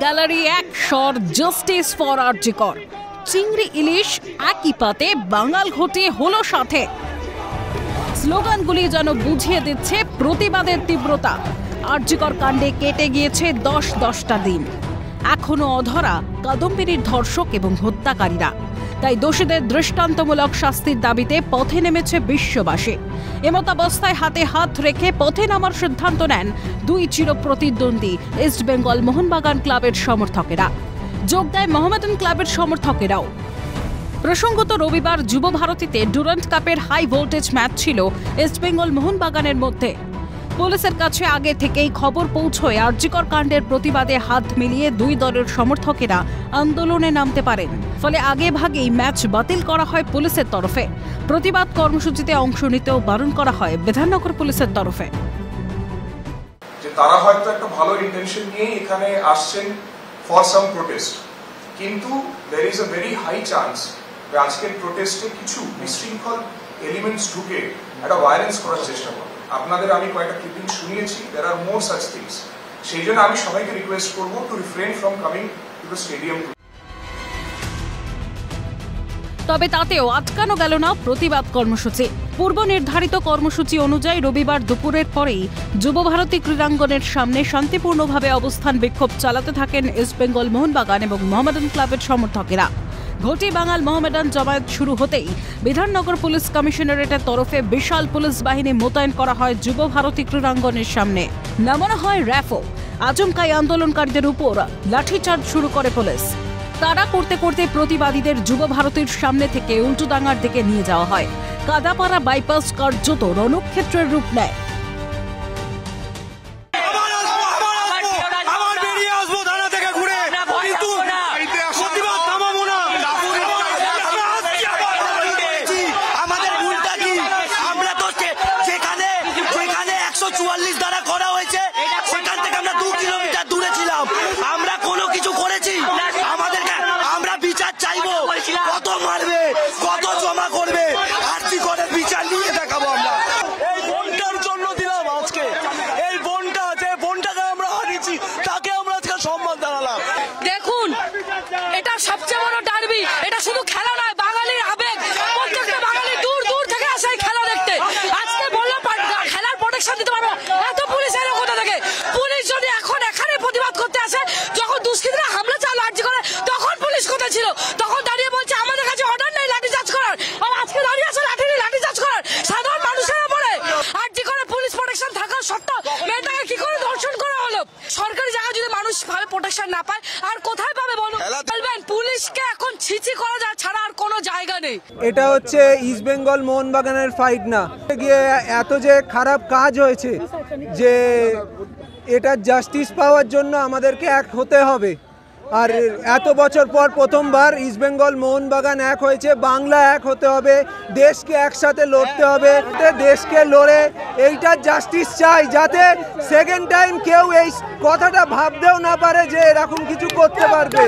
Gallery এক স্বর justice for আরজি কর। চিংড়ি ইলিশ একই পাতে বাঙাল ঘটে হলো সাথে। স্লোগানগুলি যেন বুঝিয়ে দিচ্ছে প্রতিবাদের তীব্রতা। আরজি কর কাণ্ডে কেটে গিয়েছে 10টা দিন, এখনো অধরা কাদম্বিনীর ধর্ষক এবং হত্যাকারীরা। তাই দোষীদের দৃষ্টান্তমূলক শাস্তির দাবিতে পথে নেমেছে বিশ্ববাসী। এমতাবস্থায় হাতে হাত রেখে পথে নামার সিদ্ধান্ত নেন দুই চিরপ্রতিদ্বন্দ্বী ইস্ট বেঙ্গল মোহনবাগান ক্লাবের সমর্থকেরা। যোগ দেয় মোহামেডান ক্লাবের সমর্থকেরাও। প্রসঙ্গত রবিবার যুব ভারতীতে ডুরান্ট কাপের হাই ভোল্টেজ ম্যাচ ছিল ইস্ট বেঙ্গল মোহনবাগানের মধ্যে। পুলিশের কাছে আগে থেকেই খবর পৌঁছয় আরজি কর কাণ্ডের প্রতিবাদে হাত মিলিয়ে দুই দলের সমর্থকেরা আন্দোলনে নামতে পারেন। ফলে আগে ভাগেই ম্যাচ বাতিল করা হয় পুলিশের তরফে। প্রতিবাদ কর্মসূচিতে অংশ নিতেও বারণ করা হয় বিধাননগর পুলিশের তরফে। তারা হয়তো একটা ভালো ইন্টেনশন নিয়ে এখানে আসছেন ফর সাম প্রোটেস্ট, কিন্তু there is a very high chance যে আজকের প্রোটেস্টে কিছু বিশৃঙ্খল এলিমেন্টস ঢুকে একটা ভায়োলেন্স করার চেষ্টা করে। আপনাদের আমি কয়েকটা ক্লিপিং শুনিয়েছি, there are more such things. সেই জন্য আমি সবাইকে রিকোয়েস্ট করবো to refrain from coming to the stadium. তবে তাতেও আটকানো গেল না প্রতিবাদ কর্মসূচি। পূর্ব নির্ধারিত কর্মসূচি অনুযায়ী রবিবার দুপুরের পরেই যুব ভারতী ক্রীড়াঙ্গনের সামনে শান্তিপূর্ণভাবে অবস্থান বিক্ষোভ চালাতে থাকেন ইস্ট বেঙ্গল মোহনবাগান এবং মোহামেডান ক্লাবের সমর্থকেরা। ঘটি বাঙাল মোহামেডান জমায়েত শুরু হতেই বিধাননগর পুলিশ কমিশনারেটের তরফে বিশাল পুলিশ বাহিনী মোতায়েন করা হয় যুব ভারতী ক্রীড়াঙ্গনের সামনে। নামানো হয় র্যাফও। আচমকাই আন্দোলনকারীদের উপর লাঠিচার্জ শুরু করে পুলিশ। তাড়া করতে করতে প্রতিবাদীদের যুব ভারতীর সামনে থেকে উল্টোডাঙ্গার দিকে নিয়ে যাওয়া হয়। কাদাপাড়া বাইপাস কার্যত রণক্ষেত্রের রূপ নেয়। দেখুন, এটা সবচেয়ে বড় ডার্বি। এটা শুধু খেলা নয়, বাঙালির আবেগ। প্রত্যেকটা বাঙালি দূর দূর থেকে আসে খেলা দেখতে। আজকে বললো খেলার প্রোটেকশন দিতে পারবো, এত পুলিশ এলো কোথা থেকে? পুলিশ যদি এখন এখানে প্রতিবাদ করতে আসে, যখন দুষ্কৃতীরা হামলা চালু আরজি করে তখন পুলিশ কোথায় ছিল? তখন দাঁড়িয়ে বলছে আমাদের কাছে অর্ডার নেই লাঠিচার্জ করার, আর আজকে দাঁড়িয়ে আছে লাঠিচার্জ করার সাধারণ মানুষের উপরে। আরজি করে পুলিশ প্রোটেকশন থাকা সত্ত্বেও মেয়েটাকে কি করে ধর্ষণ করা হলো? সরকারি জায়গায় যদি মানুষ ভাবে প্রোটেকশন না পায় আর কোথায় পাবে বলবেন? পুলিশকে এখন ছিছি করা যায় ছাড়া আর কোনো জায়গা নেই। এটা হচ্ছে ইস্ট বেঙ্গল মোহনবাগানের ফাইট না, গিয়ে এত যে খারাপ কাজ হয়েছে যে এটা জাস্টিস পাওয়ার জন্য আমাদেরকে এক হতে হবে। আর এত বছর পর প্রথমবার ইস্ট বেঙ্গল মোহনবাগান এক হয়েছে। বাংলা এক হতে হবে, দেশকে একসাথে লড়তে হবে। দেশকে লড়ে এইটার জাস্টিস চাই, যাতে সেকেন্ড টাইম কেউ এই কথাটা ভাবতেও না পারে যে এরকম কিছু করতে পারবে।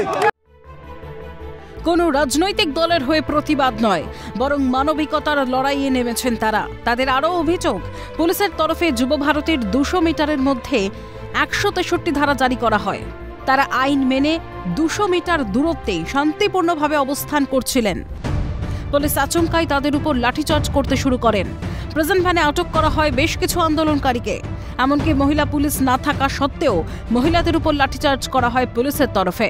কোনো রাজনৈতিক দলের হয়ে প্রতিবাদ নয়, বরং মানবিকতার লড়াইয়ে নেমেছেন তারা। তাদের আরও অভিযোগ, পুলিশের তরফে যুব ভারতীর 200 মিটারের মধ্যে 163 ধারা জারি করা হয়। তারা আইন মেনে 200 মিটার দূরত্বেই শান্তিপূর্ণভাবে অবস্থান করছিলেন। পুলিশ আচমকাই তাদের উপর লাঠিচার্জ করতে শুরু করেন। প্রেজেন্ট ভ্যানে আটক করা হয় বেশ কিছু আন্দোলনকারীকে। এমনকি মহিলা পুলিশ না থাকা সত্ত্বেও মহিলাদের উপর লাঠিচার্জ করা হয় পুলিশের তরফে।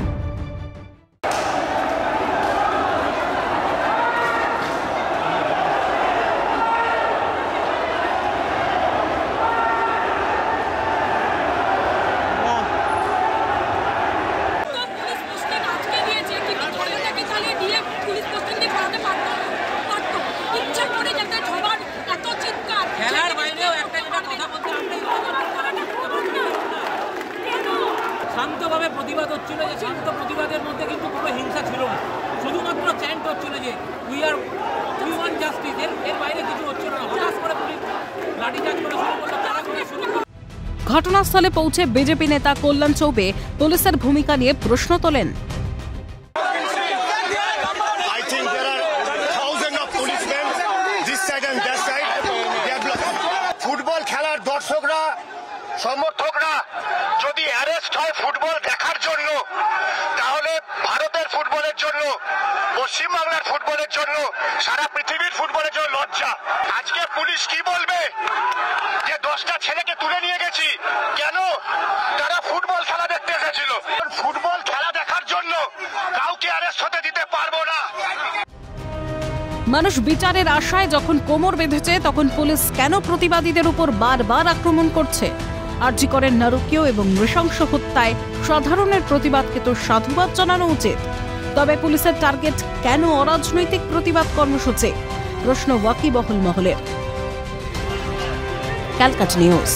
শান্তভাবে প্রতিবাদ হচ্ছিল, যে শান্ত প্রতিবাদের মধ্যে কিন্তু কোনো হিংসা ছিল না, শুধুমাত্র চ্যান্ট হচ্ছিল যে উই ওয়ান্ট জাস্টিস। এর বাইরে কিছু হচ্ছিল না। হঠাৎ করে পুলিশ লাঠিচার্জ করা শুরু করলো, তারা করে শুরু করলো। ঘটনাস্থলে পৌঁছে বিজেপি নেতা কল্যাণ চৌবে পুলিশের ভূমিকা নিয়ে প্রশ্ন তোলেন। ফুটবল খেলার দর্শকরা, সমর্থকরা যদি অ্যারেস্ট হয় ফুটবল দেখার জন্য, ফুটবলের জন্য, পশ্চিমবাংলার ফুটবলের জন্য, সারা পৃথিবীর ফুটবলের জন্য লজ্জা। আজকে পুলিশ কি বলবে যে 10টা ছেলেকে তুলে নিয়ে গেছি? কেন? তারা ফুটবল খেলা দেখতে এসেছিল। ফুটবল খেলা দেখার জন্য কাউকে অ্যারেস্ট হতে দিতে পারবো না। মানুষ বিচারের আশায় যখন কোমর বেঁধেছে, তখন পুলিশ কেন প্রতিবাদীদের উপর বারবার আক্রমণ করছে? আরজি করের নারকীয় এবং নৃশংস হত্যায় সাধারণের প্রতিবাদকে তো সাধুবাদ জানানো উচিত। তবে পুলিশের টার্গেট কেন অরাজনৈতিক প্রতিবাদ কর্মসূচি? প্রশ্ন ওয়াকিবহাল মহলের। ক্যালকাটা নিউজ।